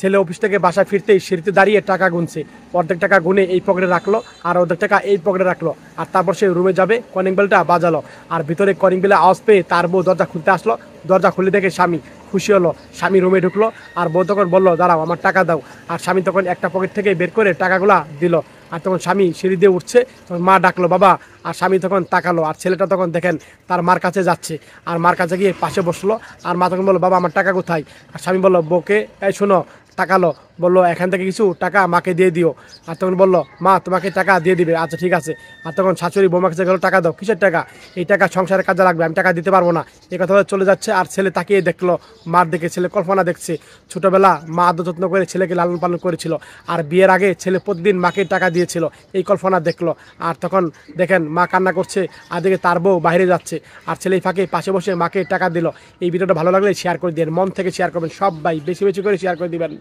ছেলে অফিস থেকে বাসায় ফিরতেই সিঁড়িতে দাঁড়িয়ে টাকা গুনছে। অর্ধেক টাকা গুনে এই পকেটে রাখলো আর অর্ধেক টাকা এই পকেটে রাখলো। আর তারপর সে রুমে যাবে, কলিং বেলটা বাজালো। আর ভিতরে কলিং বেলে আওয়াজ পেয়ে তার বউ দরজা খুলতে আসলো। দরজা খুলে দেখে স্বামী, খুশি হলো। স্বামী রুমে ঢুকলো আর বউ তখন বললো, দাঁড়াও, আমার টাকা দাও। আর স্বামী তখন একটা পকেট থেকে বের করে টাকাগুলা দিল। আর তখন স্বামী সিঁড়ি দিয়ে উঠছে, তখন মা ডাকলো, বাবা। আর স্বামী তখন তাকালো, আর ছেলেটা তখন দেখেন তার মার কাছে যাচ্ছে। আর মার কাছে গিয়ে পাশে বসলো। আর মা তখন বললো, বাবা, আমার টাকা কোথায়? আর স্বামী বললো বউকে, এই শোনো, তাকালো, বললো, এখান থেকে কিছু টাকা মাকে দিয়ে দিও। আর তখন বললো, মা তোমাকে টাকা দিয়ে দিবে, আচ্ছা ঠিক আছে। আর তখন শাশুড়ি বৌমা কাছে গেলো, টাকা দাও। কিসের টাকা? এই টাকা সংসারের কাজে লাগবে, আমি টাকা দিতে পারবো না। এই কথা বলে চলে যাচ্ছে। আর ছেলে তাকিয়ে দেখলো মার দিকে, ছেলে কল্পনা দেখছে। ছোটবেলা মা আদর যত্ন করে ছেলেকে লালন পালন করেছিল, আর বিয়ের আগে ছেলে প্রতিদিন মাকে টাকা দিয়েছিল। এই কল্পনা দেখলো। আর তখন দেখেন মা কান্না করছে, আর দিকে তার বউ বাইরে যাচ্ছে। আর ছেলে ফাঁকে পাশে বসে মাকে টাকা দিল। এই ভিডিওটা ভালো লাগলে শেয়ার করে দিন, মন থেকে শেয়ার করবেন, সবাই বেশি বেশি করে শেয়ার করে দিবেন।